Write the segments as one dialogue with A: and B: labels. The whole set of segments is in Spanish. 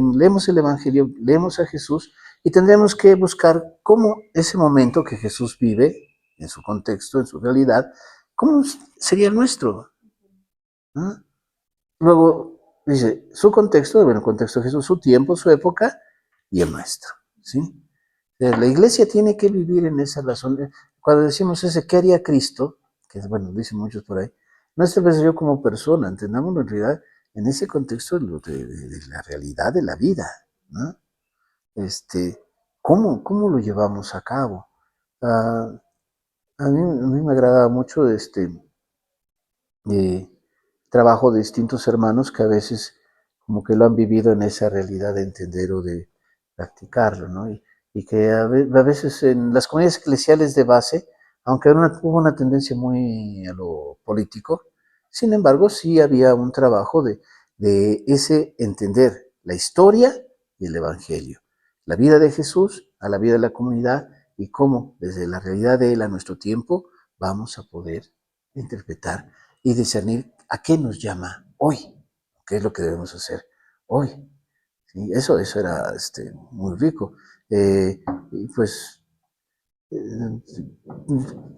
A: leemos el Evangelio, leemos a Jesús y tendremos que buscar cómo ese momento que Jesús vive, en su contexto, en su realidad, cómo sería el nuestro. ¿No? Luego dice, su contexto, bueno, el contexto de Jesús, su tiempo, su época y el nuestro. ¿Sí? La iglesia tiene que vivir en esa razón. Cuando decimos ese, ¿qué haría Cristo? Que bueno, dicen muchos por ahí. No estoy pensando yo como persona, entendámoslo en realidad en ese contexto de la realidad de la vida, ¿no? ¿Cómo lo llevamos a cabo? Uh, a mí me agrada mucho eh, trabajo de distintos hermanos que a veces como que lo han vivido en esa realidad de entender o de practicarlo, ¿no? Y que a veces en las comunidades eclesiales de base, aunque hubo una tendencia muy a lo político, sin embargo sí había un trabajo de ese entender la historia y el Evangelio, la vida de Jesús a la vida de la comunidad y cómo desde la realidad de Él a nuestro tiempo vamos a poder interpretar y discernir a qué nos llama hoy, qué es lo que debemos hacer hoy. ¿Sí? Eso era muy rico. Y pues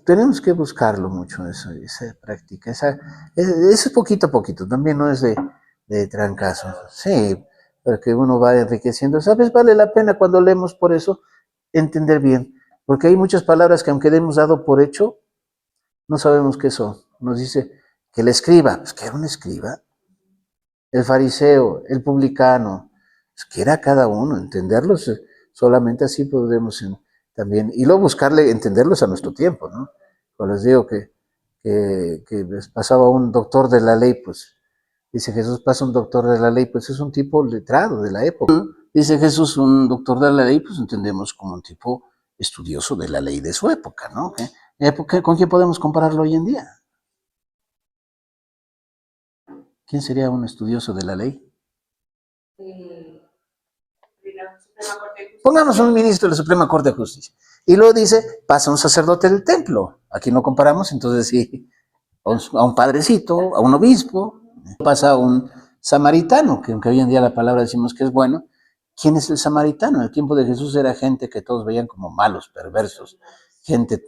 A: tenemos que buscarlo mucho, esa práctica. Eso es poquito a poquito, también no es de trancazo. Sí, porque uno va enriqueciendo. ¿Sabes? Vale la pena cuando leemos por eso entender bien, porque hay muchas palabras que aunque hemos dado por hecho, no sabemos qué son. Nos dice que el escriba, pues que era un escriba, el fariseo, el publicano, pues que era cada uno, entenderlos, solamente así podemos también, y luego buscarle entenderlos a nuestro tiempo, ¿no? Cuando les digo que les pasaba un doctor de la ley, pues dice Jesús, pasa un doctor de la ley, pues es un tipo letrado de la época. Dice Jesús, un doctor de la ley, pues entendemos como un tipo estudioso de la ley de su época, ¿no? ¿Con quién podemos compararlo hoy en día? ¿Quién sería un estudioso de la ley? Pongamos un ministro de la Suprema Corte de Justicia. Y luego dice, pasa un sacerdote del templo. Aquí no comparamos, entonces sí, a un padrecito, a un obispo, pasa un samaritano, que aunque hoy en día la palabra decimos que es bueno. ¿Quién es el samaritano? En el tiempo de Jesús era gente que todos veían como malos, perversos, gente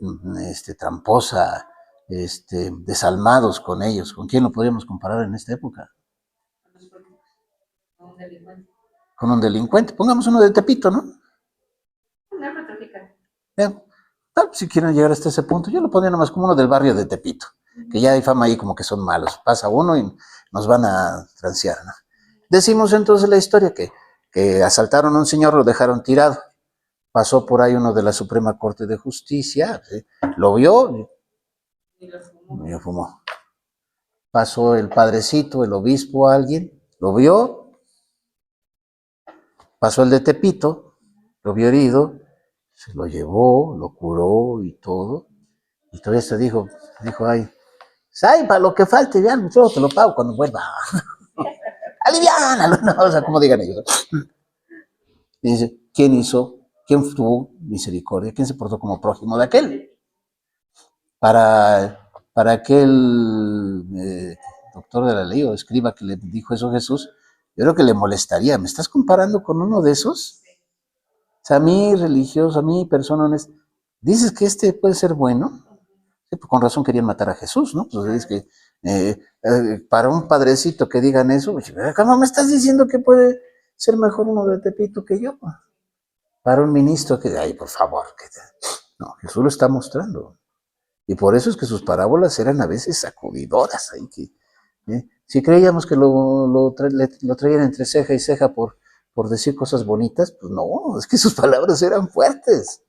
A: tramposa, desalmados con ellos. ¿Con quién lo podríamos comparar en esta época? Con un delincuente. Pongamos uno de Tepito, ¿no? Un narcotraficante. Si quieren llegar hasta ese punto, yo lo pondría nomás como uno del barrio de Tepito, que ya hay fama ahí como que son malos. Pasa uno y nos van a transear, ¿no? Decimos entonces la historia que asaltaron a un señor, lo dejaron tirado. Pasó por ahí uno de la Suprema Corte de Justicia, ¿sí? Lo vio y lo fumó. Pasó el padrecito, el obispo, alguien, lo vio. Pasó el de Tepito, lo vio herido, se lo llevó, lo curó y todo. Y todavía se dijo, ay, para lo que falte, ya, yo te lo pago cuando vuelva. Aliviánalo, no, o sea, como digan ellos. Y dice, ¿quién tuvo misericordia? ¿Quién se portó como prójimo de aquel? Para aquel doctor de la ley o escriba que le dijo eso a Jesús, yo creo que le molestaría. ¿Me estás comparando con uno de esos? O sea, a mí religioso, a mí persona honesta, ¿dices que puede ser bueno? Sí, pues con razón querían matar a Jesús, ¿no? Pues es que para un padrecito que digan eso, ¿cómo me estás diciendo que puede ser mejor uno de Tepito que yo? Para un ministro que, ay, por favor, no, Jesús lo está mostrando. Y por eso es que sus parábolas eran a veces sacudidoras. Si creíamos que lo traían entre ceja y ceja por decir cosas bonitas, pues no, es que sus palabras eran fuertes.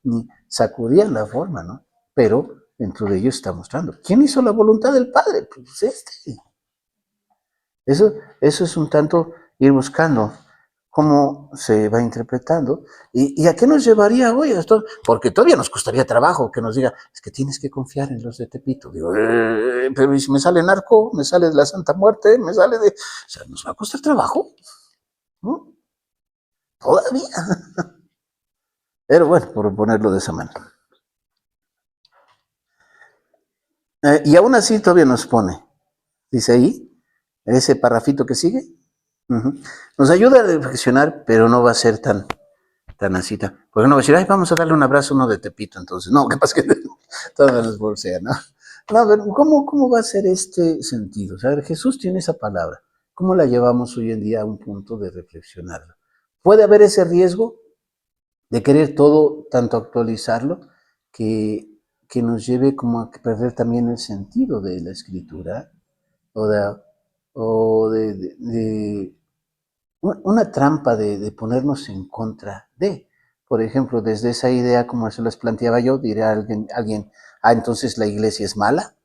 A: Y sacudían la forma, ¿no? Pero dentro de ellos está mostrando. ¿Quién hizo la voluntad del Padre? Pues Eso es un tanto ir buscando cómo se va interpretando y a qué nos llevaría hoy esto, porque todavía nos costaría trabajo que nos diga, es que tienes que confiar en los de Tepito. Digo, pero si me sale narco, me sale de la Santa Muerte, me sale de... O sea, nos va a costar trabajo, ¿no? Todavía. Pero bueno, por ponerlo de esa manera. Y aún así todavía nos pone, dice ahí, ese parrafito que sigue, Ujú. Nos ayuda a reflexionar, pero no va a ser tan así. Porque no va a decir, ay, vamos a darle un abrazo a uno de Tepito, entonces. No, ¿qué pasa? Que todas las bolseas, ¿no? No, a ver, ¿cómo va a ser este sentido? O sea, Jesús tiene esa palabra. ¿Cómo la llevamos hoy en día a un punto de reflexionarla? ¿Puede haber ese riesgo de querer todo, tanto actualizarlo, que, que nos lleve como a perder también el sentido de la escritura? O de, de una trampa de ponernos en contra de. Por ejemplo, desde esa idea, como se las planteaba yo, dirá alguien, entonces la iglesia es mala.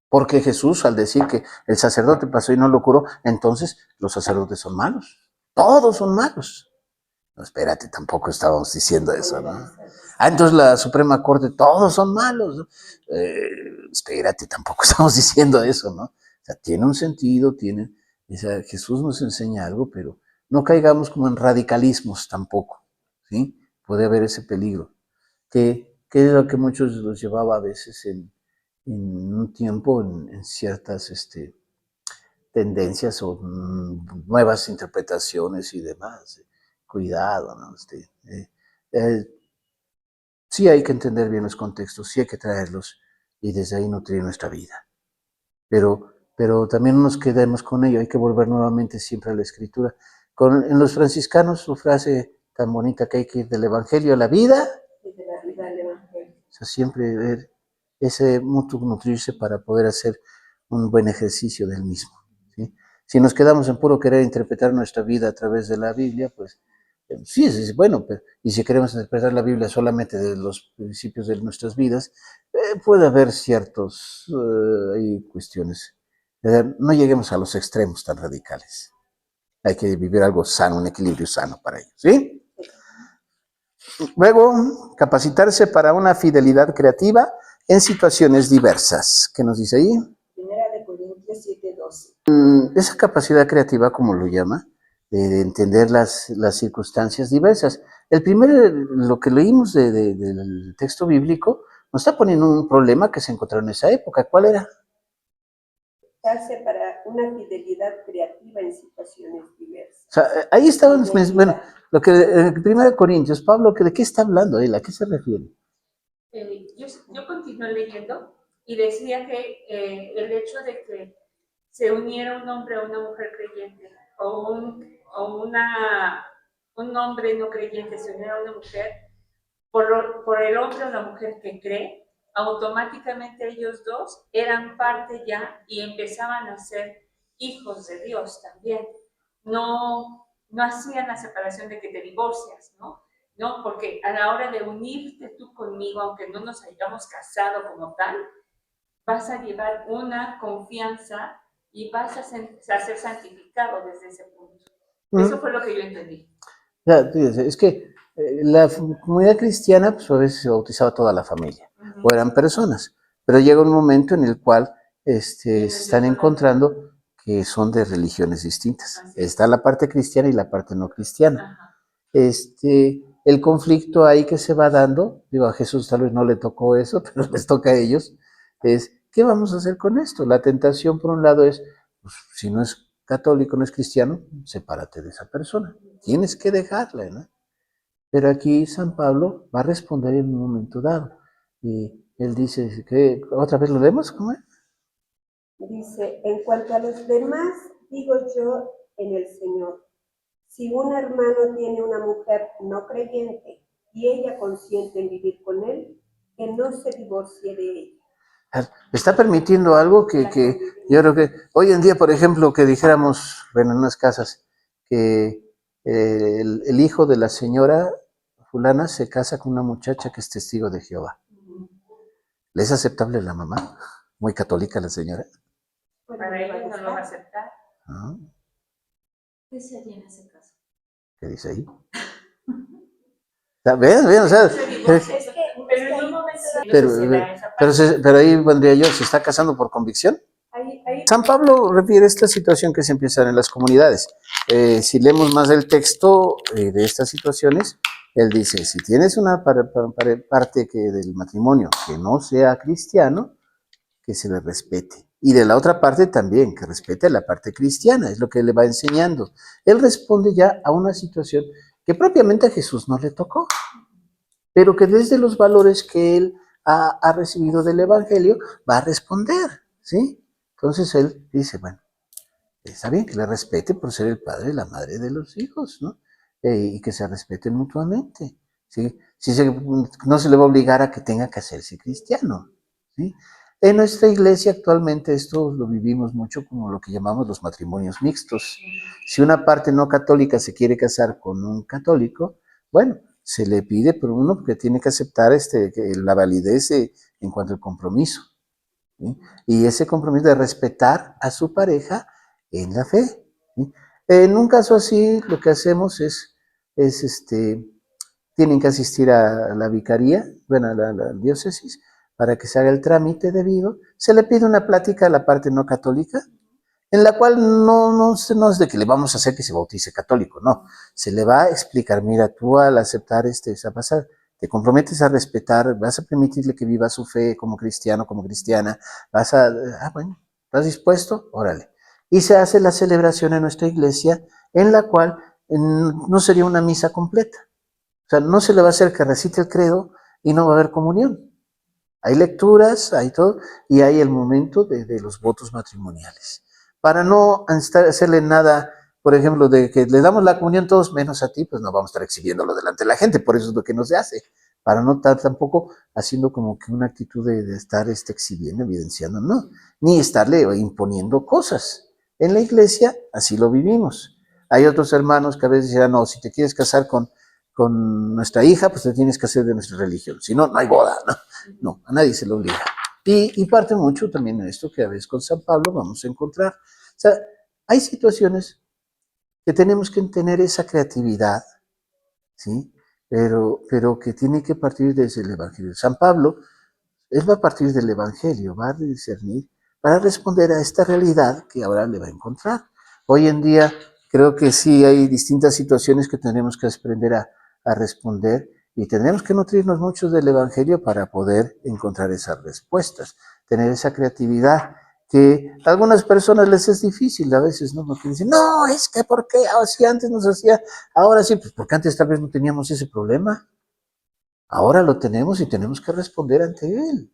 A: Porque Jesús, al decir que el sacerdote pasó y no lo curó, entonces los sacerdotes son malos. Todos son malos. No, espérate, tampoco estábamos diciendo eso, ¿no? Entonces la Suprema Corte, todos son malos, ¿no? Espérate, tampoco estamos diciendo eso, ¿no? O sea, tiene un sentido, o sea, Jesús nos enseña algo, pero no caigamos como en radicalismos tampoco, ¿sí? Puede haber ese peligro, que es lo que muchos los llevaba a veces en un tiempo, en ciertas tendencias o nuevas interpretaciones y demás. Cuidado, ¿no? Eh, sí hay que entender bien los contextos, sí hay que traerlos y desde ahí nutrir nuestra vida. Pero también no nos quedemos con ello, hay que volver nuevamente siempre a la escritura. En los franciscanos, su frase tan bonita que hay que ir del Evangelio a la vida, y de la vida al Evangelio. O sea, siempre ver ese mutuo nutrirse para poder hacer un buen ejercicio del mismo. ¿Sí? Si nos quedamos en puro querer interpretar nuestra vida a través de la Biblia, pues sí, es bueno, pero, y si queremos interpretar la Biblia solamente de los principios de nuestras vidas, puede haber ciertos cuestiones. No lleguemos a los extremos tan radicales. Hay que vivir algo sano, un equilibrio sano para ello, ¿sí? Luego, capacitarse para una fidelidad creativa en situaciones diversas. ¿Qué nos dice ahí? Primera de Corintios 7:12. Esa capacidad creativa, como lo llama, de entender las circunstancias diversas. Lo que leímos del texto bíblico, nos está poniendo un problema que se encontró en esa época. ¿Cuál era? Capacitarse para una fidelidad creativa en situaciones diversas. O sea, ahí estaban, bueno, lo que en 1 Corintios, Pablo, ¿de qué está hablando él? ¿A qué se refiere?
B: Yo continué leyendo y decía que el hecho de que se uniera un hombre a una mujer creyente o un hombre no creyente se uniera a una mujer, por el hombre o la mujer que cree, automáticamente ellos dos eran parte ya y empezaban a ser hijos de Dios también. No hacían la separación de que te divorcias, ¿no? No, porque a la hora de unirte tú conmigo, aunque no nos hayamos casado como tal, vas a llevar una confianza y vas a ser santificado desde ese punto. Eso fue lo que yo entendí.
A: Ya, es que la comunidad cristiana, pues a veces se bautizaba toda la familia, o eran personas, pero llega un momento en el cual se están encontrando que son de religiones distintas. Está la parte cristiana y la parte no cristiana. El conflicto ahí que se va dando, digo, a Jesús tal vez no le tocó eso, pero les toca a ellos, es, ¿qué vamos a hacer con esto? La tentación, por un lado, es, pues, si no es católico, no es cristiano, sepárate de esa persona. Tienes que dejarla, ¿no? Pero aquí San Pablo va a responder en un momento dado. Y él dice, que ¿otra vez lo vemos? ¿Cómo es?
C: Dice, en cuanto a los demás, digo yo en el Señor, si un hermano tiene una mujer no creyente y ella consiente en vivir con él, que no se divorcie de ella.
A: Está permitiendo algo que yo creo que hoy en día, por ejemplo, que dijéramos, bueno, en unas casas, que el hijo de la señora fulana se casa con una muchacha que es testigo de Jehová. ¿Le es aceptable la mamá? Muy católica la señora.
B: Para ella no lo va a aceptar.
A: ¿Ah?
B: ¿Qué se haría en ese caso?
A: ¿Qué dice ahí? ¿Ven? O sea, pero ahí vendría yo, ¿se está casando por convicción? San Pablo refiere a esta situación que se empieza en las comunidades. Si leemos más del texto de estas situaciones, él dice, si tienes una parte del matrimonio que no sea cristiano, que se le respete. Y de la otra parte también, que respete la parte cristiana, es lo que le va enseñando. Él responde ya a una situación que propiamente a Jesús no le tocó, pero que desde los valores que él ha recibido del Evangelio va a responder, ¿sí? Entonces él dice, bueno, está bien que le respete por ser el padre y la madre de los hijos, ¿no? Y que se respeten mutuamente, ¿sí? No se le va a obligar a que tenga que hacerse cristiano, ¿sí? En nuestra iglesia actualmente esto lo vivimos mucho como lo que llamamos los matrimonios mixtos. Si una parte no católica se quiere casar con un católico, bueno, se le pide por uno porque tiene que aceptar la validez en cuanto al compromiso, ¿sí? Y ese compromiso de respetar a su pareja en la fe, ¿sí? En un caso así, lo que hacemos es tienen que asistir a la vicaría, bueno, a la diócesis, para que se haga el trámite debido. Se le pide una plática a la parte no católica, en la cual no es de que le vamos a hacer que se bautice católico, no. Se le va a explicar, mira, tú al aceptar te comprometes a respetar, vas a permitirle que viva su fe como cristiano, como cristiana, bueno, ¿estás dispuesto? Órale. Y se hace la celebración en nuestra iglesia, en la cual no sería una misa completa. O sea, no se le va a hacer que recite el credo y no va a haber comunión. Hay lecturas, hay todo, y hay el momento de los votos matrimoniales. Para no hacerle nada, por ejemplo, de que le damos la comunión todos menos a ti, pues no vamos a estar exhibiéndolo delante de la gente, por eso es lo que no se hace. Para no estar tampoco haciendo como que una actitud de estar exhibiendo, evidenciando, no. Ni estarle imponiendo cosas. En la iglesia así lo vivimos. Hay otros hermanos que a veces dicen, no, si te quieres casar con nuestra hija, pues te tienes que hacer de nuestra religión. Si no, no hay boda, ¿no? No, a nadie se lo obliga. Y parte mucho también en esto que a veces con San Pablo vamos a encontrar. O sea, hay situaciones que tenemos que tener esa creatividad, ¿sí? Pero que tiene que partir desde el Evangelio. San Pablo, él va a partir del Evangelio, va a discernir para responder a esta realidad que ahora le va a encontrar. Hoy en día creo que sí hay distintas situaciones que tenemos que aprender a responder y tenemos que nutrirnos mucho del Evangelio para poder encontrar esas respuestas, tener esa creatividad que a algunas personas les es difícil a veces, ¿no? Porque dicen, no, es que ¿por qué? Si antes nos hacía, ahora sí, pues porque antes tal vez no teníamos ese problema. Ahora lo tenemos y tenemos que responder ante él.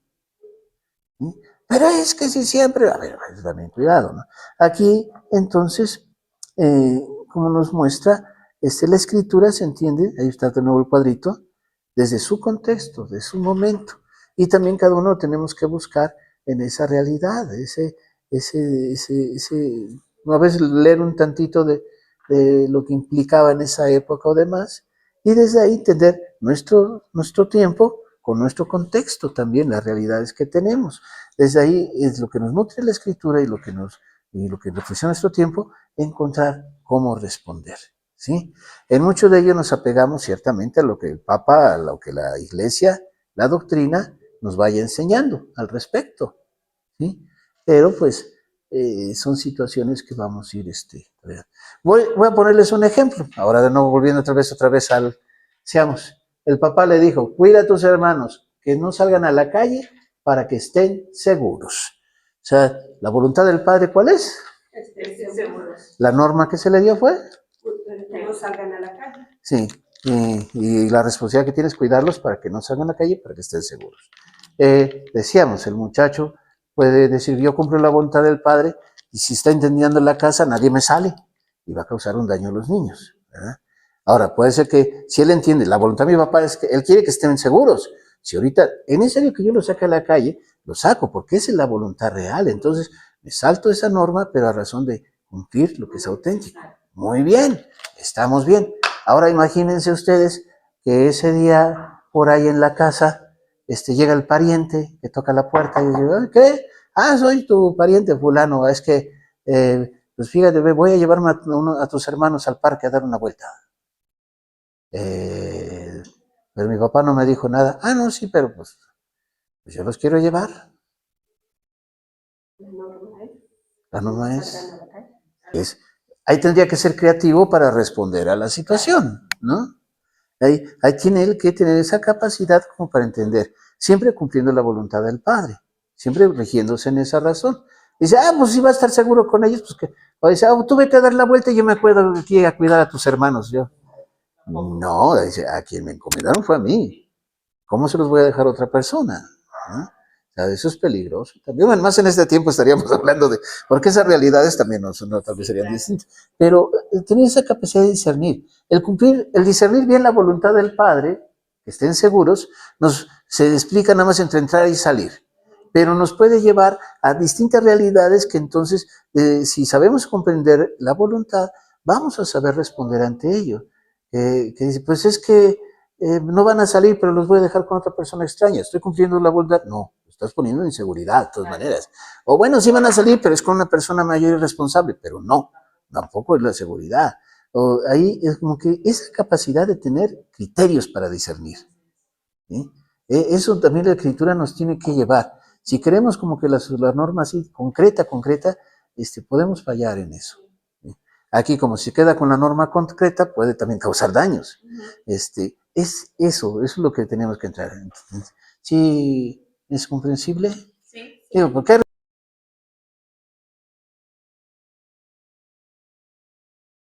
A: ¿Sí? Pero es que si siempre, a ver, también cuidado, ¿no? Aquí, entonces, como nos muestra, la escritura se entiende, ahí está de nuevo el cuadrito, desde su contexto, de su momento. Y también cada uno tenemos que buscar en esa realidad, a veces leer un tantito de lo que implicaba en esa época o demás, y desde ahí entender nuestro tiempo con nuestro contexto también, las realidades que tenemos. Desde ahí es lo que nos nutre la escritura y lo que nos reflexiona nuestro tiempo, encontrar cómo responder, ¿sí? En mucho de ello nos apegamos ciertamente a lo que el Papa, a lo que la Iglesia, la doctrina, nos vaya enseñando al respecto, ¿sí? Pero pues son situaciones que vamos a ir Voy a ponerles un ejemplo, ahora de nuevo volviendo otra vez seamos, el papá le dijo, cuida a tus hermanos, que no salgan a la calle para que estén seguros. O sea, la voluntad del padre, ¿cuál es?
B: Estén seguros.
A: La norma que se le dio fue
C: Que no salgan a la calle.
A: sí, y la responsabilidad que tienes es cuidarlos para que no salgan a la calle, para que estén seguros. Decíamos, el muchacho puede decir, yo cumplo la voluntad del padre, y si está incendiando la casa, nadie me sale, y va a causar un daño a los niños, ¿verdad? Ahora, puede ser que, si él entiende, la voluntad de mi papá es que él quiere que estén seguros. Si ahorita es necesario que yo lo saque a la calle, lo saco, porque esa es la voluntad real. Entonces, me salto esa norma, pero a razón de cumplir lo que es auténtico. Muy bien, estamos bien. Ahora imagínense ustedes que ese día, por ahí en la casa, llega el pariente que toca la puerta y dice, ¿qué? Soy tu pariente fulano, es que, pues fíjate, voy a llevarme a tus hermanos al parque a dar una vuelta. Pero mi papá no me dijo nada. No, sí, pero pues yo los quiero llevar. La norma es, ahí tendría que ser creativo para responder a la situación, ¿no? Ahí tiene él que tener esa capacidad como para entender, siempre cumpliendo la voluntad del Padre, siempre rigiéndose en esa razón. Dice, pues si va a estar seguro con ellos, pues que, o dice, tú vete a dar la vuelta y yo me quedo aquí a cuidar a tus hermanos. Yo, no, dice, a quien me encomendaron fue a mí. ¿Cómo se los voy a dejar a otra persona? ¿No? O sea, eso es peligroso. También, bueno, más en este tiempo estaríamos hablando de, porque esas realidades también no tal vez serían distintas. Pero tener esa capacidad de discernir, el discernir bien la voluntad del Padre, que estén seguros, se explica nada más entre entrar y salir. Pero nos puede llevar a distintas realidades que entonces, si sabemos comprender la voluntad, vamos a saber responder ante ello. Que dice, pues es que no van a salir, pero los voy a dejar con otra persona extraña. ¿Estoy cumpliendo la voluntad? No, estás poniendo en inseguridad de todas maneras. O bueno, sí van a salir, pero es con una persona mayor y responsable, pero no, tampoco es la seguridad. O ahí es como que esa capacidad de tener criterios para discernir. ¿Sí? Eso también la Escritura nos tiene que llevar. Si queremos como que la norma así concreta, podemos fallar en eso. ¿Sí? Aquí como si queda con la norma concreta, puede también causar daños. Es eso es lo que tenemos que entrar. ¿Sí es comprensible?
B: Sí.
A: Digo, porque